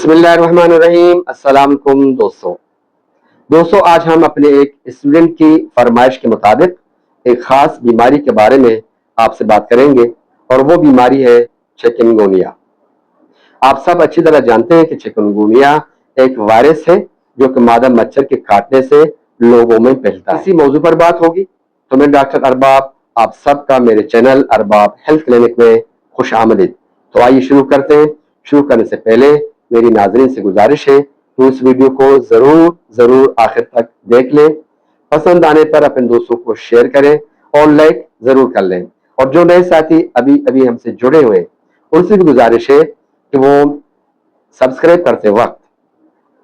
बिस्मिल्लाहिर्रहमानिर्रहीम। अस्सलाम वालेकुम दोस्तों, आज हम अपने एक स्टूडेंट की फरमाइश के मुताबिक एक ख़ास बीमारी के बारे में आपसे बात करेंगे और वो बीमारी है चिकनगुनिया। आप सब अच्छी तरह जानते हैं कि चिकनगुनिया एक वायरस है जो कि मादा मच्छर के काटने से लोगों में फैलता है। इसी मौजू पर बात होगी। तो मैं डॉक्टर अरबाब आप सबका मेरे चैनल अरबाब हेल्थ क्लिनिक में खुश आमदीद। तो आइए शुरू करते हैं। शुरू करने से पहले मेरी नाज़रीन से गुजारिश है कि इस वीडियो को जरूर आखिर तक देख लें। पसंद आने पर अपने दोस्तों को शेयर करें और लाइक जरूर कर लें। और जो नए साथी अभी अभी हमसे जुड़े हुए उनसे भी गुजारिश है कि वो सब्सक्राइब करते वक्त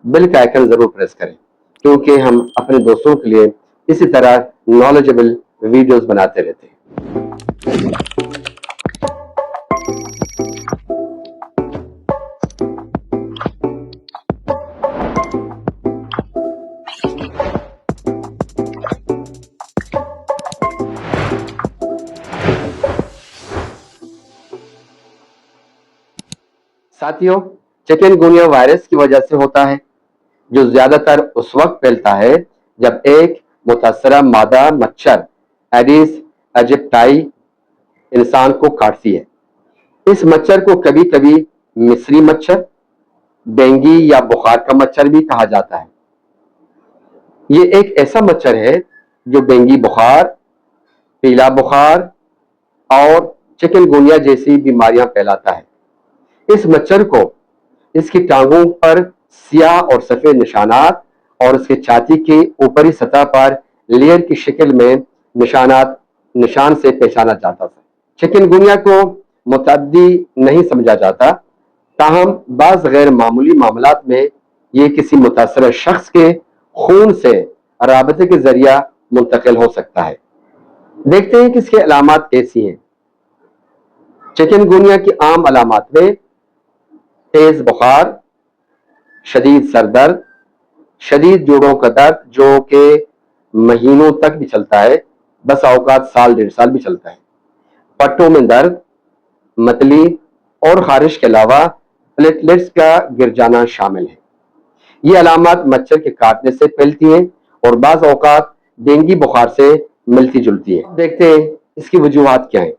बेल का आइकन जरूर प्रेस करें, क्योंकि हम अपने दोस्तों के लिए इसी तरह नॉलेजेबल वीडियोस बनाते रहते हैं। साथियों, चिकनगुनिया वायरस की वजह से होता है, जो ज्यादातर उस वक्त फैलता है जब एक मुतासरा मादा मच्छर एडिस एजिप्टाई इंसान को काटती है। इस मच्छर को कभी कभी मिस्री मच्छर, डेंगू या बुखार का मच्छर भी कहा जाता है। ये एक ऐसा मच्छर है जो डेंगू बुखार, पीला बुखार और चिकनगुनिया जैसी बीमारियां फैलाता है। इस मच्छर को इसकी टांगों पर सियाह और सफेद निशानात और इसके छाती की ऊपरी सतह पर लेयर की शक्ल में निशान से पहचाना जाता था। चिकनगुनिया को मुतअद्दी नहीं समझा जाता, ताहम बाज़ गैर मामूली मामलात में ये किसी मुतासर शख्स के खून से राबते के जरिया मुंतकिल हो सकता है। देखते हैं कि इसकी अलामात कैसी हैं। चिकनगुनिया की आम अलामात में तेज बुखार, शदीद सर दर्द, शदीद जोड़ों का दर्द जो कि महीनों तक भी चलता है, बस औकात साल डेढ़ साल भी चलता है, पट्टों में दर्द, मतली और खारिश के अलावा प्लेटलेट्स का गिर जाना शामिल है। ये अलामात मच्छर के काटने से फैलती हैं और बाज़ औकात डेंगू बुखार से मिलती जुलती है। देखते हैं इसकी वजूहात क्या है।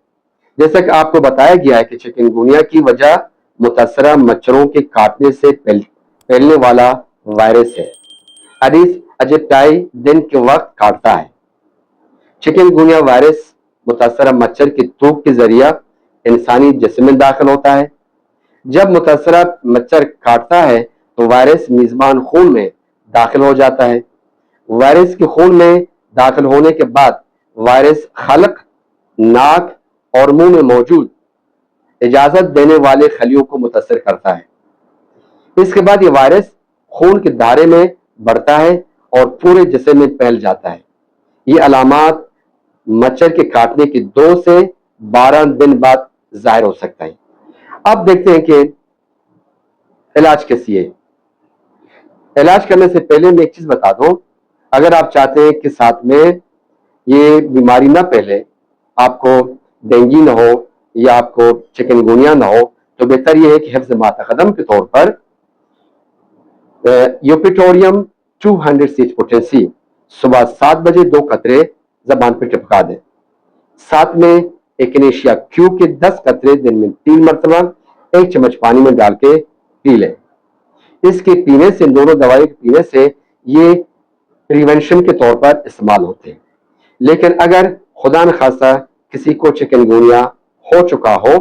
जैसा कि आपको बताया गया है कि चिकनगुनिया की वजह मुतासरा मच्छरों के काटने से फैलने वाला वायरस है। एडिस एजिप्टाई दिन के वक्त काटता है। चिकनगुनिया वायरस मुतासरा मच्छर की थूक के जरिया इंसानी जिस्म में दाखिल होता है। जब मुतासरा मच्छर काटता है तो वायरस मेजबान खून में दाखिल हो जाता है। वायरस के खून में दाखिल होने के बाद वायरस खलक, नाक और मुंह में मौजूद इजाजत देने वाले खलियों को मुतासर करता है। इसके बाद ये वायरस खून के धारे में बढ़ता है और पूरे जिस्म में फैल जाता है। ये अलामात मच्छर के काटने के 2 से 12 दिन बाद जाहिर हो सकता है। अब देखते हैं कि इलाज कैसी है। इलाज करने से पहले मैं एक चीज बता दूं, अगर आप चाहते हैं कि साथ में ये बीमारी ना फैले, आपको डेंगू ना हो या आपको चिकनगुनिया ना हो, तो बेहतर यह है कि हिफ्ज़ मातकदम के तौर पर यूपिटोरियम 200 सीज पोटेंसी सुबह 7 बजे 2 कतरे जबान पर टिपका दें। साथ में एकिनेशिया क्यू के 10 कतरे दिन में 3 मरतबा 1 चम्मच पानी में डाल के पी लें। इसके पीने से, दोनों दवाई के पीने से ये प्रिवेंशन के तौर पर इस्तेमाल होते हैं। लेकिन अगर खुदा न खासा किसी को चिकनगुनिया हो चुका हो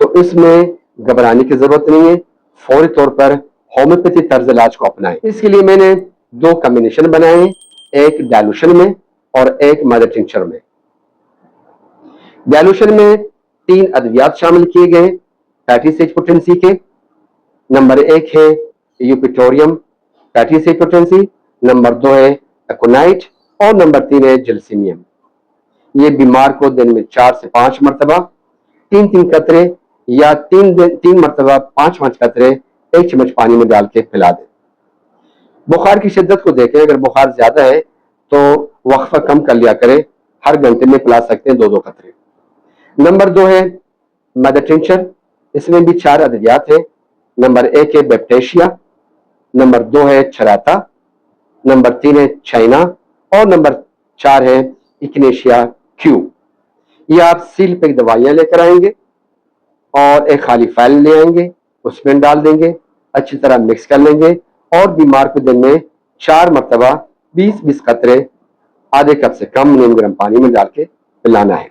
तो इसमें घबराने की जरूरत नहीं है। फौरी तौर पर होम्योपैथी तर्ज इलाज को अपनाएं। इसके लिए मैंने 2 कॉम्बिनेशन बनाए हैं, एक डाइल्यूशन में और एक मदर टिंचर में। डाइल्यूशन में 3 अद्वियात शामिल किए गए 30 सीज पोटेंसी के। नंबर 1 है यूपिटोरियम 30 सीज पोटेंसी, नंबर 2 है एकोनाइट और नंबर 3 है जिल्सिनियम। ये बीमार को दिन में 4 से 5 मरतबा 3-3 कतरे या 3 मरतबा 5-5 कतरे 1 चम्मच पानी में डाल के पिला दें। बुखार की शिद्दत को देखें, अगर बुखार ज्यादा है तो वक्फा कम कर लिया करें, हर घंटे में पिला सकते हैं 2-2 कतरे। नंबर 2 है मदर टिंचर, इसमें भी 4 अद्वियात है। नंबर 1 है बैप्टेशिया, नंबर 2 है छराता, नंबर 3 है चाइना और नंबर 4 है इक्नेशिया क्यू। ये आप सील पैक दवाइयां लेकर आएंगे और एक खाली फाइल ले आएंगे, उसमें डाल देंगे, अच्छी तरह मिक्स कर लेंगे और बीमार को दिन में 4 मरतबा 20-20 कतरे आधे कप से कम नीम गर्म पानी में डाल के पिलाना है।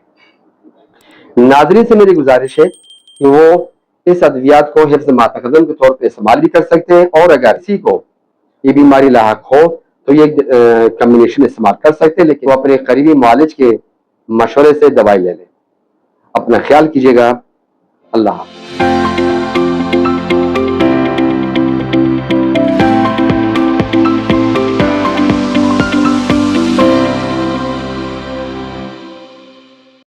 नाज़रीन से मेरी गुजारिश है कि वो इस अद्वियात को हिफ्ज़ मातकदम के तौर पर इस्तेमाल भी कर सकते हैं और अगर किसी को ये बीमारी लाहक हो तो ये कम्बिनेशन इस्तेमाल कर सकते हैं, लेकिन वो अपने करीबी मुआलिज के मशवरे से दवाई ले लें। अपना ख्याल कीजिएगा। अल्लाह हाफ़िज़।